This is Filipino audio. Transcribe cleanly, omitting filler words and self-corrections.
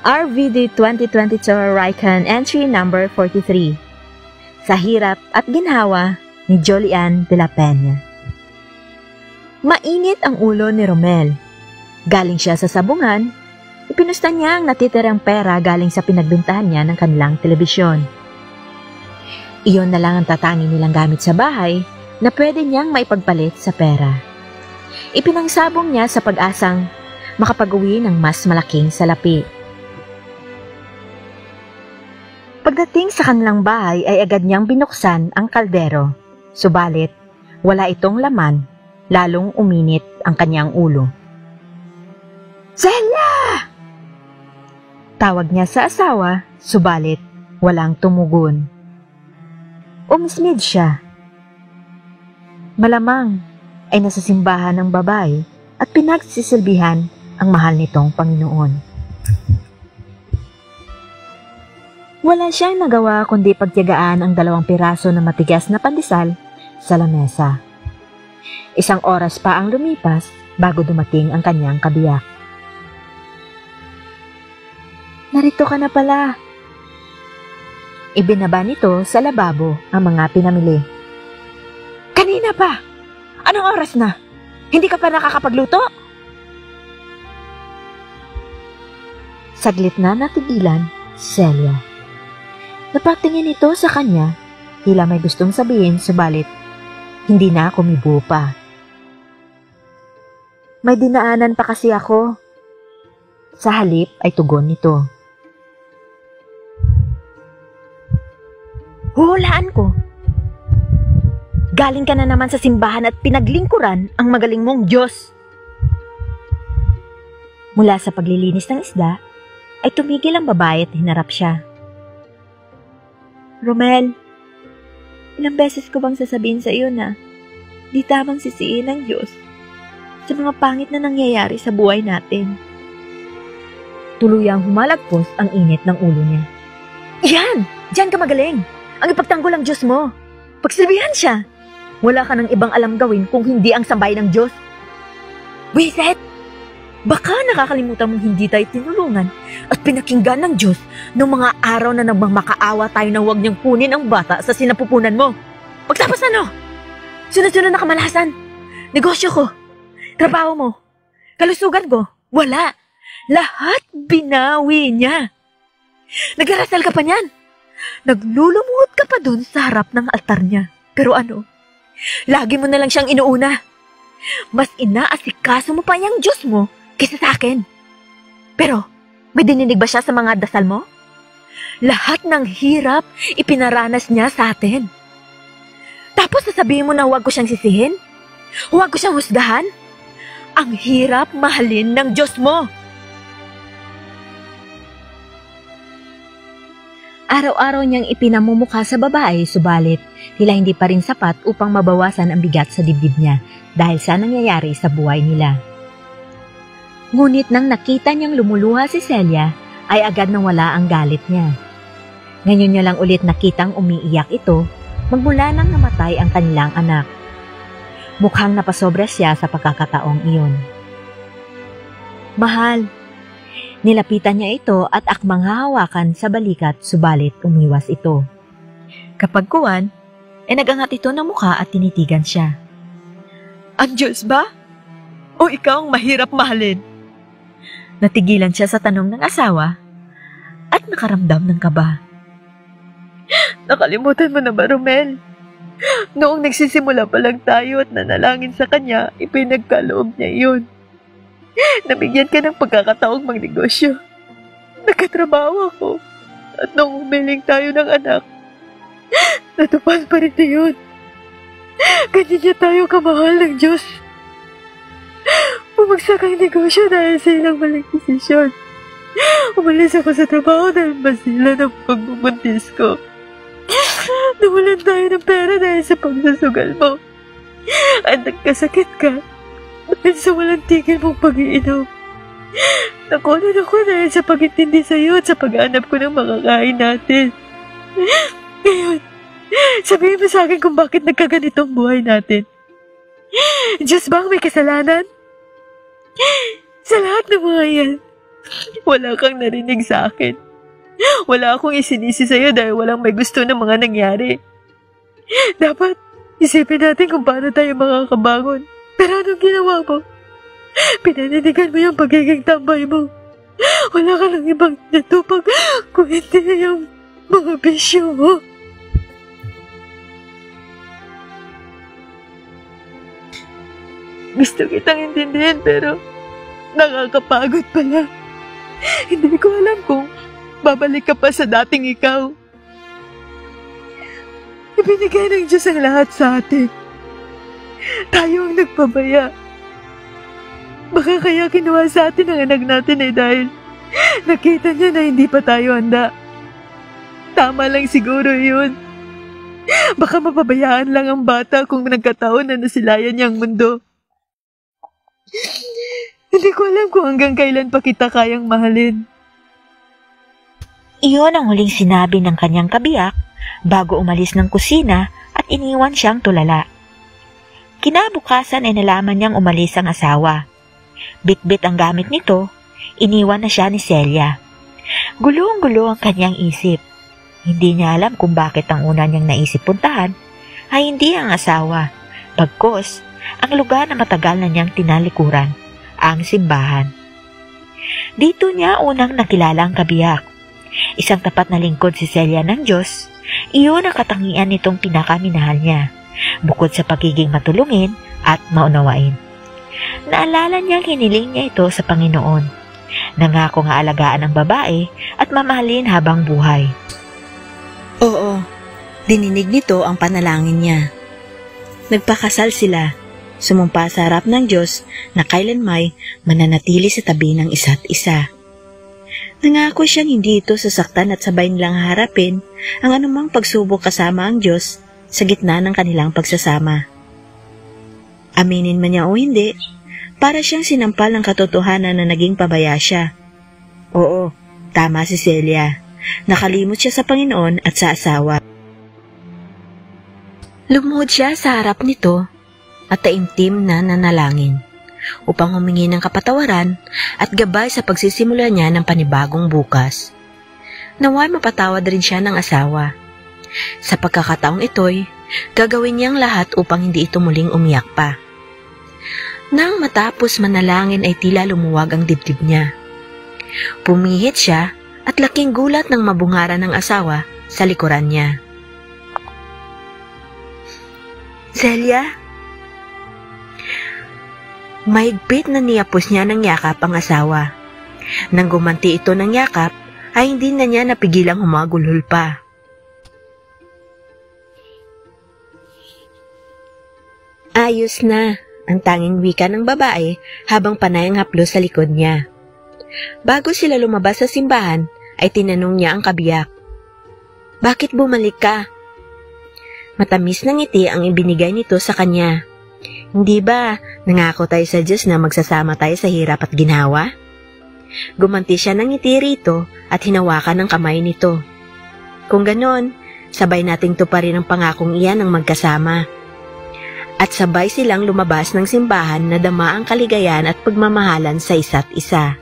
RVD 2022 Raycon Entry Number 43. Sa hirap at ginhawa ni Jolian de la Peña. Mainit ang ulo ni Romel. Galing siya sa sabungan, ipinusta niya ang natitirang pera galing sa pinagbentahan niya ng kanilang telebisyon. Iyon na lang ang tatanging nilang gamit sa bahay na pwede niyang maipagpalit sa pera. Ipinangsabong niya sa pag-asang makapag-uwi ng mas malaking salapi. Pagdating sa kanilang bahay ay agad niyang binuksan ang kaldero. Subalit, wala itong laman, lalong uminit ang kanyang ulo. "Celia!" Tawag niya sa asawa, subalit walang tumugon. Umislid siya. Malamang ay nasa simbahan ng babae at pinagsisilbihan ang mahal nitong Panginoon. Wala siyang nagawa kundi pagtiyagaan ang 2 piraso na matigas na pandesal sa lamesa. 1 oras pa ang lumipas bago dumating ang kanyang kabiyak. "Narito ka na pala." Ibinaba nito sa lababo ang mga pinamili. "Kanina pa! Anong oras na? Hindi ka pa nakakapagluto?" Saglit na natigilan si Celia. Napatingin ito sa kanya, tila may gustong sabihin, subalit hindi na kumibo pa. "May dinaanan pa kasi ako." Sa halip ay tugon nito. "Huhulaan ko. Galing ka na naman sa simbahan at pinaglingkuran ang magaling mong Diyos." Mula sa paglilinis ng isda, ay tumigil ang babae at hinarap siya. "Romel, ilang beses ko bang sasabihin sa iyo na di tamang sisiin ng Diyos sa mga pangit na nangyayari sa buhay natin?" Tuluyang humalagpos ang init ng ulo niya. "Yan! Diyan ka magaling! Ang ipagtanggol ang Diyos mo! Pagsilbihan siya! Wala ka nang ibang alam gawin kung hindi ang sambay ng Diyos." "Wiset! Baka nakakalimutan mong hindi tayo tinulungan at pinakinggan ng Diyos noong mga araw na nagmamakaawa tayo na huwag niyang kunin ang bata sa sinapupunan mo. Pagtapos ano? Sunod-sunod na kamalasan. Negosyo ko. Trabaho mo. Kalusugan ko. Wala. Lahat binawi niya. Nagdarasal ka pa niyan. Naglulumuhod ka pa dun sa harap ng altar niya. Pero ano? Lagi mo na lang siyang inuuna. Mas inaasikaso mo pa yung Diyos mo kaysa sa akin. Pero, may dininig ba siya sa mga dasal mo? Lahat ng hirap ipinaranas niya sa atin. Tapos sasabihin mo na huwag ko siyang sisihin? Huwag ko siyang husgahan? Ang hirap mahalin ng Diyos mo. Araw-araw niyang ipinamumukha sa babae, subalit tila hindi pa rin sapat upang mabawasan ang bigat sa dibdib niya dahil sa nangyayari sa buhay nila. Ngunit nang nakita niyang lumuluha si Celia, ay agad nang wala ang galit niya. Ngayon niya lang ulit nakitang umiiyak ito magmula nang namatay ang kanilang anak. Mukhang napasobra siya sa pagkakataong iyon. "Mahal." Nilapitan niya ito at akmang hahawakan sa balikat, subalit umiwas ito. Kapag kuwan, ay nagangat ito ng mukha at tinitigan siya. "Ang Diyos ba? O ikaw ang mahirap mahalin?" Natigilan siya sa tanong ng asawa at nakaramdam ng kaba. "Nakalimutan mo na ba, Romel? Noong nagsisimula pa lang tayo at nanalangin sa kanya, ipinagkaloob niya iyon. Nabigyan ka ng pagkakataong magnegosyo. Nagkatrabaho ako. At noong humiling tayo ng anak, natupad pa rin na yun. Ganyan niya tayo kamahal ng Diyos. Bumagsak ang negosyo dahil sa ilang maling desisyon. Umalis ako sa trabaho dahil masila ng pagbubuntis ko. Nawalan tayo ng pera dahil sa pagsusugal mo. At nagkasakit ka dahil sa walang tigil mong pag-iinom. Nakunan ako dahil sa pag-intindi sa iyo at sa pag-aanap ko ng makakain natin. Ngayon, sabihin mo sa akin kung bakit nagkaganito ang buhay natin. Diyos ba ang may kasalanan? Sa lahat ng mga yan, Wala kang narinig sa akin. Wala akong isinisi sa'yo dahil walang may gusto ng mga nangyari. Dapat isipin natin kung paano tayo makakabangon. Pero anong ginawa mo? Pinaninigan mo yung pagiging tambay mo. Wala ka lang ibang natupag kung hindi yung mga bisyo mo. Gusto kitang intindihin pero nakakapagod pala. Hindi ko alam kung babalik ka pa sa dating ikaw. Ibinigay ng Diyos ang lahat sa atin. Tayo ang nagpabaya. Baka kaya kinuha sa atin ang anak natin ay dahil nakita niya na hindi pa tayo handa. Tama lang siguro yun. Baka mapabayaan lang ang bata kung nagkataon na nasilayan niya ang mundo. Hindi ko alam kung hanggang kailan pa kita kayang mahalin. Iyon ang huling sinabi ng kanyang kabiyak bago umalis ng kusina at iniwan siyang tulala. Kinabukasan ay nalaman niyang umalis ang asawa. Bitbit ang gamit nito, iniwan na siya ni Celia. Gulong-gulo ang kanyang isip. Hindi niya alam kung bakit ang una niyang naisip puntahan ay hindi ang asawa. Bagkus, ang lugar na matagal na niyang tinalikuran, ang simbahan. Dito niya unang nakilala ang kabiyak. Isang tapat na lingkod si Celia ng Diyos, iyon ang katangian nitong pinakaminahal niya, bukod sa pagiging matulungin at maunawain. Naalala niyang hiniling niya ito sa Panginoon. Nangako nga alagaan ang babae at mamahalin habang buhay. Oo, dininig nito ang panalangin niya. Nagpakasal sila, sumumpa sa harap ng Diyos na kailanmay mananatili sa tabi ng isa't isa. Nangako siyang hindi ito sasaktan at sabay nilang harapin ang anumang pagsubok kasama ang Diyos sa gitna ng kanilang pagsasama. Aminin man niya o hindi, para siyang sinampal ng katotohanan na naging pabaya siya. Oo, tama si Celia. Nakalimot siya sa Panginoon at sa asawa. Lumuhod siya sa harap nito at taimtim na nanalangin upang humingi ng kapatawaran at gabay sa pagsisimula niya ng panibagong bukas. Naway mapatawad rin siya ng asawa. Sa pagkakataong ito'y, gagawin niyang lahat upang hindi ito muling umiyak pa. Nang matapos manalangin ay tila lumuwag ang dibdib niya. Pumihit siya at laking gulat ng mabungaran ng asawa sa likuran niya. Celia? Mahigpit na niyapos niya ng yakap ang asawa. Nang gumanti ito ng yakap, ay hindi na niya napigilang humagulhol pa. Ayos na, ang tanging wika ng babae habang panay ang haplos sa likod niya. Bago sila lumabas sa simbahan, ay tinanong niya ang kabiyak. Bakit bumalik ka? Matamis na ngiti ang ibinigay nito sa kanya. Hindi ba, nangako tayo sa Diyos na magsasama tayo sa hirap at ginhawa? Gumanti siya ng ngiti rito at hinawakan ng kamay nito. Kung ganon, sabay nating tuparin ang pangakong iyan ng magkasama. At sabay silang lumabas ng simbahan na dama ang kaligayahan at pagmamahalan sa isa't isa.